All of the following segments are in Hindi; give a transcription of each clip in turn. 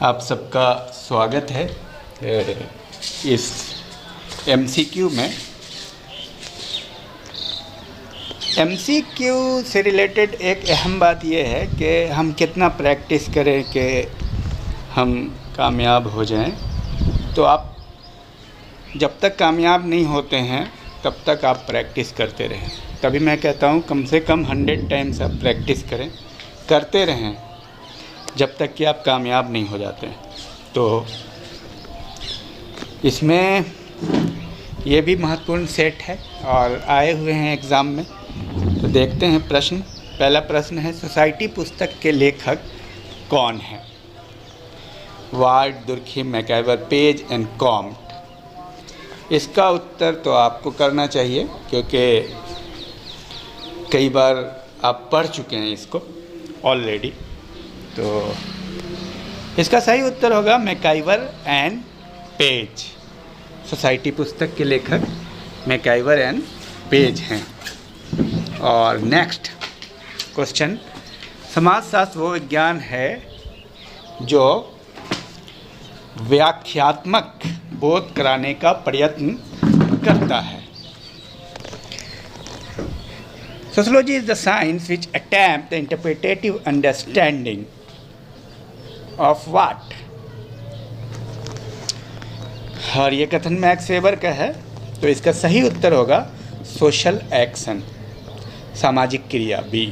आप सबका स्वागत है इस एमसीक्यू में। एमसीक्यू से रिलेटेड एक अहम बात यह है कि हम कितना प्रैक्टिस करें कि हम कामयाब हो जाएं। तो आप जब तक कामयाब नहीं होते हैं तब तक आप प्रैक्टिस करते रहें। तभी मैं कहता हूँ कम से कम 100 टाइम्स आप प्रैक्टिस करते रहें जब तक कि आप कामयाब नहीं हो जाते हैं। तो इसमें ये भी महत्वपूर्ण सेट है और आए हुए हैं एग्ज़ाम में। तो देखते हैं प्रश्न। पहला प्रश्न है, सोसाइटी पुस्तक के लेखक कौन हैं? Ward, Durkheim, MacIver, page and Comte. इसका उत्तर तो आपको करना चाहिए क्योंकि कई बार आप पढ़ चुके हैं इसको ऑलरेडी। तो इसका सही उत्तर होगा मैकाइवर एंड पेज। सोसाइटी पुस्तक के लेखक मैकाइवर एंड पेज हैं। और नेक्स्ट क्वेश्चन, समाजशास्त्र वो विज्ञान है जो व्याख्यात्मक बोध कराने का प्रयत्न करता है। Sociology is the science which attempts the interpretative understanding of what? और ये कथन मैक्स वेबर का है। तो इसका सही उत्तर होगा सोशल एक्शन, सामाजिक क्रिया, बी।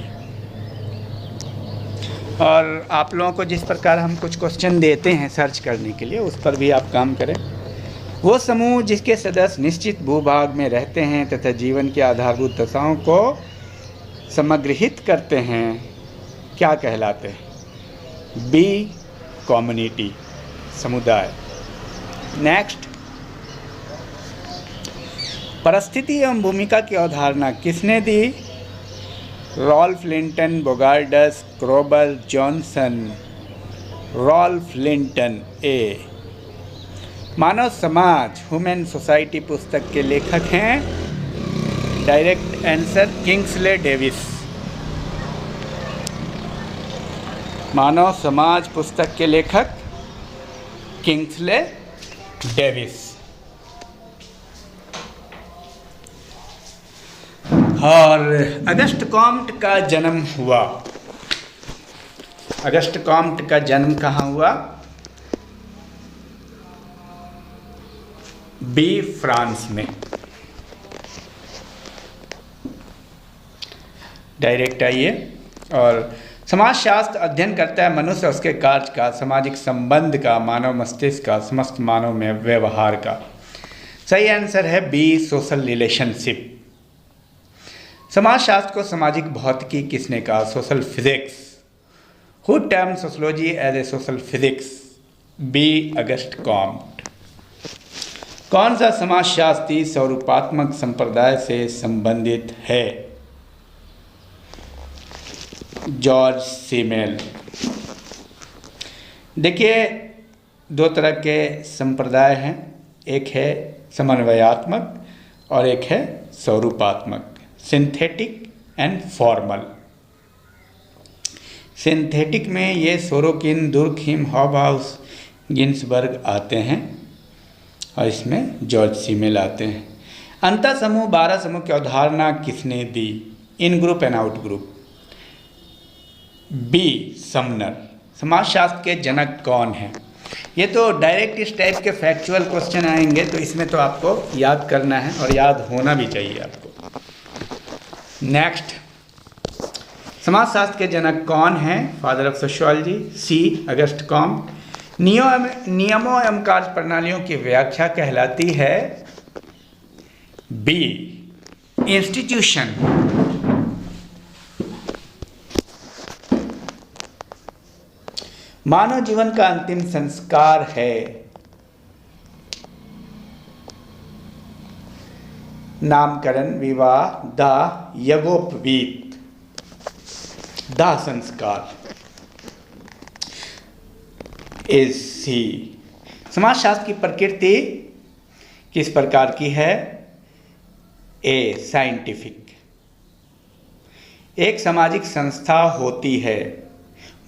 और आप लोगों को जिस प्रकार हम कुछ क्वेश्चन देते हैं सर्च करने के लिए, उस पर भी आप काम करें। वो समूह जिसके सदस्य निश्चित भूभाग में रहते हैं तथा जीवन की आधारभूत दशाओं को समग्रहित करते हैं क्या कहलाते हैं? बी, कम्युनिटी, समुदाय। नेक्स्ट, परिस्थिति एवं भूमिका की अवधारणा किसने दी? Ralph Linton, Bogardus, Kroeber, Johnson. Ralph Linton, A. मानव समाज, ह्यूमन सोसाइटी पुस्तक के लेखक हैं? Direct answer Kingsley Davis. मानव समाज पुस्तक के लेखक किंग्सले डेविस। और अगस्ट कॉम्ट का जन्म हुआ। अगस्ट कॉम्ट का जन्म कहाँ हुआ? बी, फ्रांस में। डायरेक्ट आइए। और समाजशास्त्र अध्ययन करता है मनुष्य, उसके कार्य का, सामाजिक संबंध का, मानव मस्तिष्क का, समस्त मानव में व्यवहार का। सही आंसर है बी, सोशल रिलेशनशिप। समाजशास्त्र को सामाजिक भौतिकी किसने कहा? Social physics. Who term sociology as a social physics? B, Auguste Comte. कौन सा समाजशास्त्री स्वरूपात्मक संप्रदाय से संबंधित है? George Simmel. देखिए, दो तरह के संप्रदाय हैं, एक है समन्वयात्मक और एक है स्वरूपात्मक, सिंथेटिक एंड फॉर्मल। सिंथेटिक में ये सोरोकिन, दुर्खिम, हॉबहाउस, गिन्सबर्ग आते हैं और इसमें जॉर्ज सीमेल आते हैं। अंतर समूह, 12 समूह की अवधारणा किसने दी? In group and out group. B, Sumner. समाजशास्त्र के जनक कौन हैं? ये तो डायरेक्ट इस टाइप के फैक्चुअल क्वेश्चन आएंगे, तो इसमें तो आपको याद करना है और याद होना भी चाहिए आपको। नेक्स्ट, समाजशास्त्र के जनक कौन हैं? Father of sociology, C, Auguste Comte. नियमों एवं कार्य प्रणालियों की व्याख्या कहलाती है? B, institution. मानव जीवन का अंतिम संस्कार है? नामकरण, विवाह, दाह, यज्ञोपवीत। दाह संस्कार इज सी। समाजशास्त्र की प्रकृति किस प्रकार की है? ए, साइंटिफिक। एक सामाजिक संस्था होती है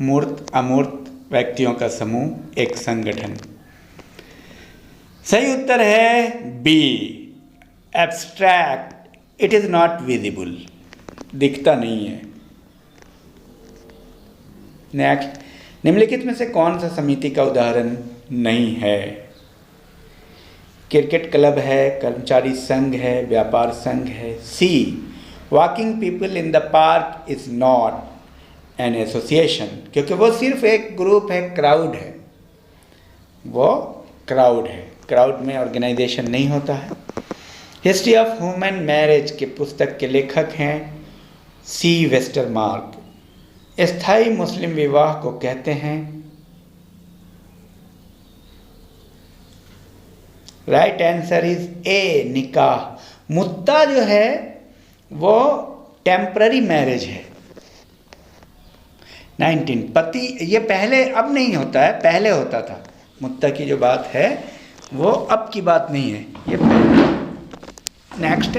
मूर्त, अमूर्त, व्यक्तियों का समूह, एक संगठन। सही उत्तर है B, abstract, it is not visible, दिखता नहीं है। नेक्स्ट, निम्नलिखित में से कौन सा समिति का उदाहरण नहीं है? क्रिकेट क्लब है, कर्मचारी संघ है, व्यापार संघ है। C, walking people in the park is not an association, क्योंकि वो सिर्फ एक ग्रुप है, क्राउड है, वो क्राउड है, क्राउड में ऑर्गेनाइजेशन नहीं होता है। हिस्ट्री ऑफ ह्यूमन मैरिज के पुस्तक के लेखक हैं सी वेस्टरमार्क। स्थायी मुस्लिम विवाह को कहते हैं, राइट आंसर इज ए, निकाह। मुत्ता जो है वो टेम्पररी मैरिज है। 19, पति, ये पहले, अब नहीं होता है, पहले होता था। मुत्ता की जो बात है वो अब की बात नहीं है, ये पहले। नेक्स्ट,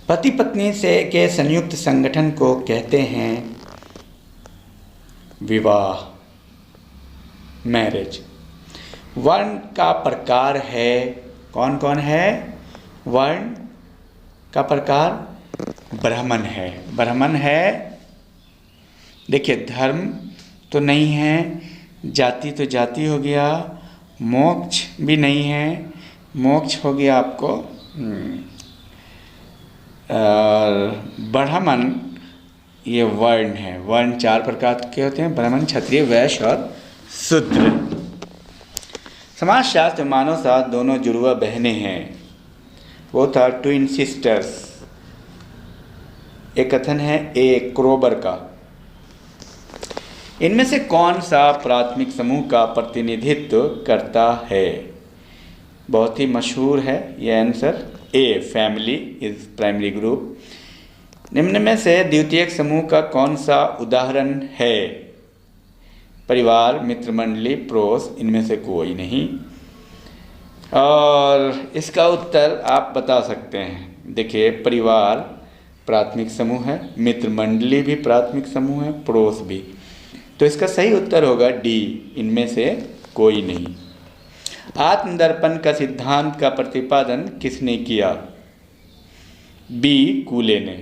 पति पत्नी से के संयुक्त संगठन को कहते हैं विवाह, मैरिज। वर्ण का प्रकार है, कौन कौन है? वर्ण का प्रकार ब्राह्मण है, ब्राह्मण है। देखिए, धर्म तो नहीं है, जाति तो जाति हो गया, मोक्ष भी नहीं है, मोक्ष हो गया आपको, और ब्राह्मण ये वर्ण है। वर्ण 4 प्रकार के होते हैं, ब्राह्मण, क्षत्रिय, वैश्य और शूद्र। समाजशास्त्र मानव साथ दोनों जुड़वा बहनें हैं, वो था ट्विन सिस्टर्स। एक कथन है ए क्रोबर का। इनमें से कौन सा प्राथमिक समूह का प्रतिनिधित्व करता है? बहुत ही मशहूर है ये answer, A, family is primary group. निम्न में से द्वितीयक समूह का कौन सा उदाहरण है? परिवार, मित्र मंडली, पड़ोस, इनमें से कोई नहीं। और इसका उत्तर आप बता सकते हैं। देखिए, परिवार प्राथमिक समूह है, मित्र मंडली भी प्राथमिक समूह है, पड़ोस भी। तो इसका सही उत्तर होगा डी, इनमें से कोई नहीं। आत्मदर्पण का सिद्धांत का प्रतिपादन किसने किया? बी, कूले ने।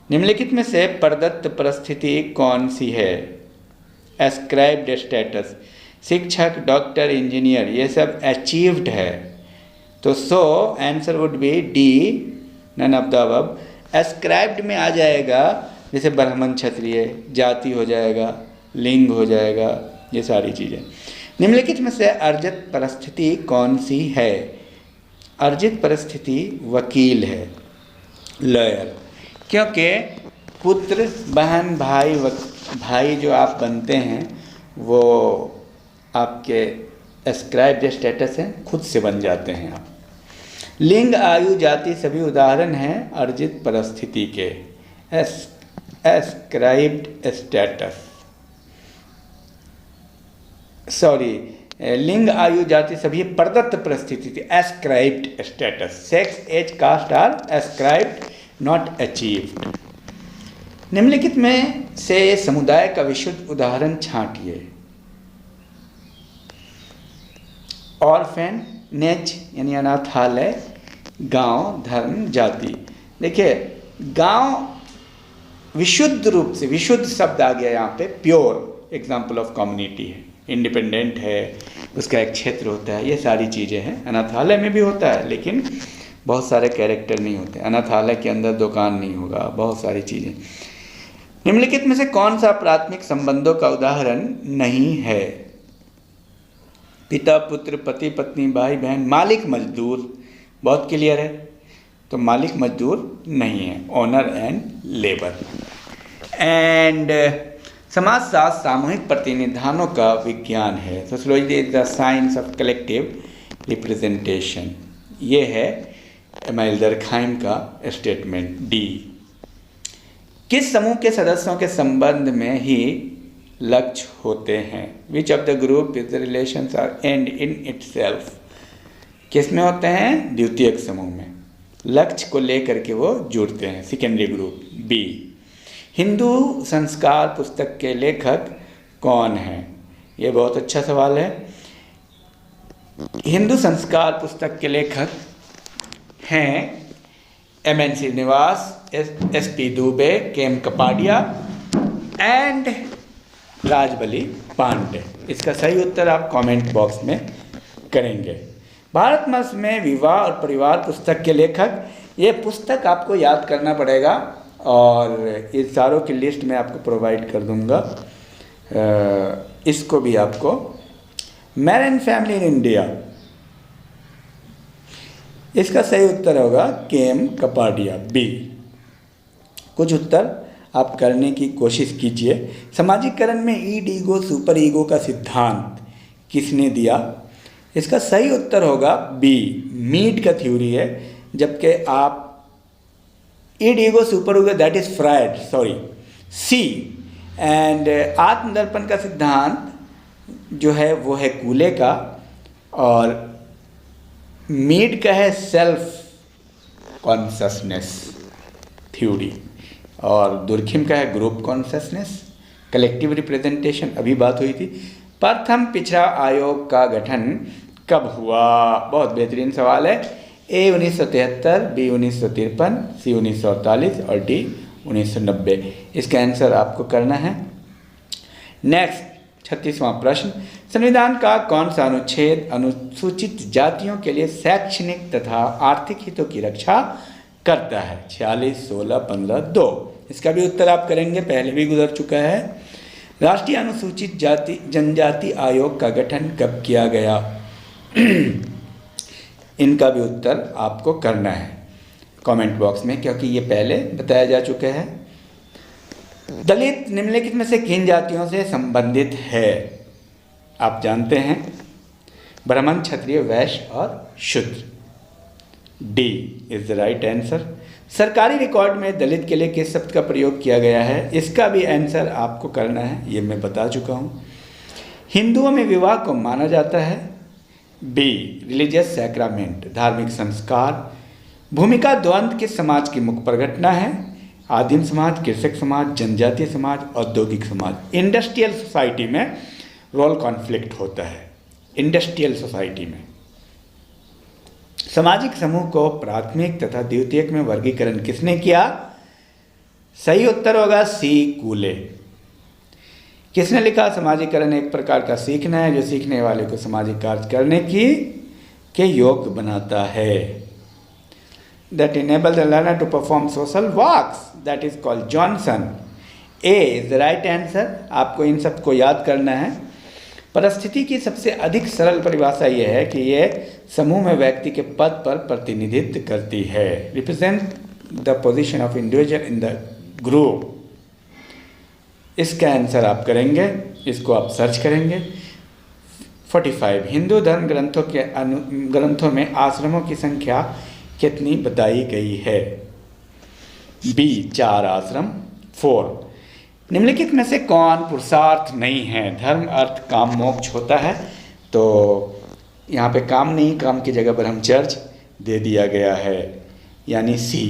निम्नलिखित में से प्रदत्त परिस्थिति कौन सी है? एस्क्राइब्ड स्टेटस, शिक्षक, डॉक्टर, इंजीनियर, ये सब अचीव्ड है, तो so answer would be D, none of the above. Ascribed में आ जाएगा जैसे ब्राह्मण, क्षत्रिय, जाति हो जाएगा, लिंग हो जाएगा, ये सारी चीज़ें। निम्नलिखित में से अर्जित परिस्थिति कौन सी है? अर्जित परिस्थिति वकील है, लॉयर, क्योंकि पुत्र, बहन, भाई जो आप बनते हैं वो आपके एस्क्राइब्ड स्टेटस हैं, खुद से बन जाते हैं आप। लिंग, आयु, जाति सभी उदाहरण हैं अर्जित परिस्थिति के। एस्क्राइब्ड स्टेटस, सॉरी, लिंग, आयु, जाति सभी प्रदत्त परिस्थिति थी, ascribed status. Sex, age, caste are ascribed, not achieved. निम्नलिखित में से समुदाय का विशुद्ध उदाहरण छांटिए। ऑर्फेन, नेज यानी अनाथालय, गांव, धर्म, जाति। देखिए, गांव विशुद्ध रूप से, विशुद्ध शब्द आ गया यहाँ पे, प्योर एग्जाम्पल ऑफ कम्युनिटी है, इंडिपेंडेंट है, उसका एक क्षेत्र होता है, ये सारी चीज़ें हैं। अनाथालय में भी होता है लेकिन बहुत सारे कैरेक्टर नहीं होते। अनाथालय के अंदर दुकान नहीं होगा, बहुत सारी चीज़ें। निम्नलिखित में से कौन सा प्राथमिक संबंधों का उदाहरण नहीं है? पिता पुत्र, पति पत्नी, भाई बहन, मालिक मजदूर, बहुत क्लियर है, तो मालिक मजदूर नहीं है, ओनर एंड लेबर। एंड समाजशास्त्र सामूहिक प्रतिनिधानों का विज्ञान है। Sociology is the science of collective representation. ये है एमाइल दरखाइम का स्टेटमेंट डी। किस समूह के सदस्यों के संबंध में ही लक्ष्य होते हैं? Which of the group is the relations are and in itself. किस में होते हैं? द्वितीयक समूह में। लक्ष्य को लेकर के वो जुड़ते हैं, सेकेंडरी ग्रुप। बी, हिंदू संस्कार पुस्तक के लेखक कौन हैं? ये बहुत अच्छा सवाल है। हिंदू संस्कार पुस्तक के लेखक हैं M.N. Srinivas, S.P. Dubey, K.M. Kapadia and Rajbali Pandey. इसका सही उत्तर आप कमेंट बॉक्स में करेंगे। भारतवर्ष में विवाह और परिवार पुस्तक के लेखक, ये पुस्तक आपको याद करना पड़ेगा और इस सारों की लिस्ट मैं आपको प्रोवाइड कर दूंगा। इसको भी आपको, मैरिज फैमिली इन इंडिया, इसका सही उत्तर होगा K.M. कपाडिया, बी। कुछ उत्तर आप करने की कोशिश कीजिए। सामाजिकरण में ईगो सुपर ईगो का सिद्धांत किसने दिया? इसका सही उत्तर होगा बी, मीड का थ्योरी है, जबकि आप ego super ego that is Freud, sorry, C. And आत्मदर्पण का सिद्धांत जो है वो है कूले का, और मीड का है सेल्फ कॉन्शसनेस थ्योरी, और दुर्खिम का है ग्रुप कॉन्शसनेस, कलेक्टिव रिप्रेजेंटेशन, अभी बात हुई थी। प्रथम पिछड़ा आयोग का गठन कब हुआ? बहुत बेहतरीन सवाल है। ए 1973, बी 1953, सी 1948 और डी 1990। इसका आंसर आपको करना है। नेक्स्ट 36वां प्रश्न, संविधान का कौन सा अनुच्छेद अनुसूचित जातियों के लिए शैक्षणिक तथा आर्थिक हितों की रक्षा करता है? 46, 16, 15, 2। इसका भी उत्तर आप करेंगे, पहले भी गुजर चुका है। राष्ट्रीय अनुसूचित जाति जनजाति आयोग का गठन कब किया गया? इनका भी उत्तर आपको करना है कमेंट बॉक्स में, क्योंकि ये पहले बताया जा चुका है। दलित निम्नलिखित में से किन जातियों से संबंधित है? आप जानते हैं, ब्राह्मण, क्षत्रिय, वैश्य और शूद्र। D is the right answer. सरकारी रिकॉर्ड में दलित के लिए किस शब्द का प्रयोग किया गया है? इसका भी आंसर आपको करना है, ये मैं बता चुका हूँ। हिंदुओं में विवाह को माना जाता है? बी, रिलीजियस सैक्रामेंट, धार्मिक संस्कार। भूमिका द्वंद्व किस समाज की मुख्य प्रघटना है? आदिम समाज, कृषक समाज, जनजातीय समाज, औद्योगिक समाज। इंडस्ट्रियल सोसाइटी में रोल कॉन्फ्लिक्ट होता है। इंडस्ट्रियल सोसाइटी में सामाजिक समूह को प्राथमिक तथा द्वितीयक में वर्गीकरण किसने किया? सही उत्तर होगा सी, कूले। किसने लिखा? समाजीकरण एक प्रकार का सीखना है जो सीखने वाले को सामाजिक कार्य करने के योग्य बनाता है। That enable the learner to perform social works, that is called Johnson. A is the right answer. आपको इन सब को याद करना है। परिस्थिति की सबसे अधिक सरल परिभाषा यह है कि यह समूह में व्यक्ति के पद पर प्रतिनिधित्व करती है। Represent the position of individual in the group. इसका आंसर आप करेंगे, इसको आप सर्च करेंगे। 45 हिंदू धर्म ग्रंथों में आश्रमों की संख्या कितनी बताई गई है? बी, 4 आश्रम। 4 निम्नलिखित में से कौन पुरुषार्थ नहीं है? धर्म, अर्थ, काम, मोक्ष होता है, तो यहाँ पे काम नहीं, काम की जगह पर हम चर्च दे दिया गया है, यानी सी।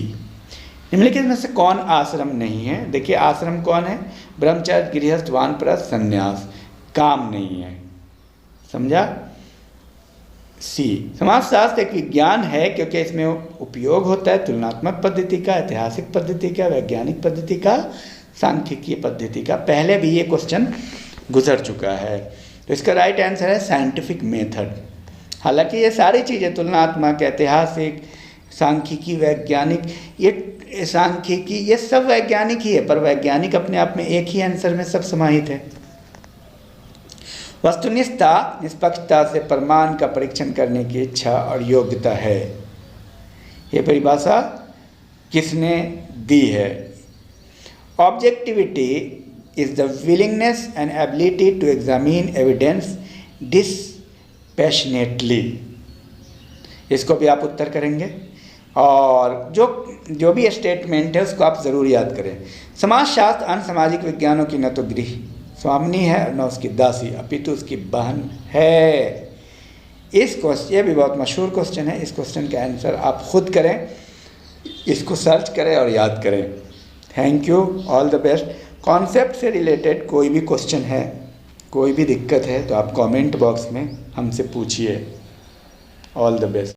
निम्नलिखित में से कौन आश्रम नहीं है? देखिए आश्रम कौन है? ब्रह्मचर्य, गृहस्थ, वानप्रस्थ, संन्यास। काम नहीं है, समझा? सी। समाजशास्त्र एक विज्ञान है क्योंकि इसमें उपयोग होता है तुलनात्मक पद्धति का, ऐतिहासिक पद्धति का, वैज्ञानिक पद्धति का, सांख्यिकीय पद्धति का। पहले भी ये क्वेश्चन गुजर चुका है, तो इसका राइट आंसर है साइंटिफिक मेथड। हालांकि ये सारी चीज़ें तुलनात्मक, ऐतिहासिक, सांख्यिकी, वैज्ञानिक, ये सांख्यिकी, ये सब वैज्ञानिक ही है, पर वैज्ञानिक अपने आप में एक ही आंसर में सब समाहित है। वस्तुनिष्ठता निष्पक्षता से प्रमाण का परीक्षण करने की इच्छा और योग्यता है। ये परिभाषा किसने दी है? Objectivity is the willingness and ability to examine evidence dispassionately. इसको भी आप उत्तर करेंगे, और जो भी स्टेटमेंट है उसको आप ज़रूर याद करें। समाजशास्त्र अन्य सामाजिक विज्ञानों की न तो गृह स्वामिनी है और न उसकी दासी, अपितु उसकी बहन है। इस क्वेश्चन, ये भी बहुत मशहूर क्वेश्चन है, इस क्वेश्चन का आंसर आप खुद करें इसको सर्च करें और याद करें। Thank you, all the best. Concept से रिलेटेड कोई भी क्वेश्चन है, कोई भी दिक्कत है तो आप कमेंट बॉक्स में हमसे पूछिए। All the best.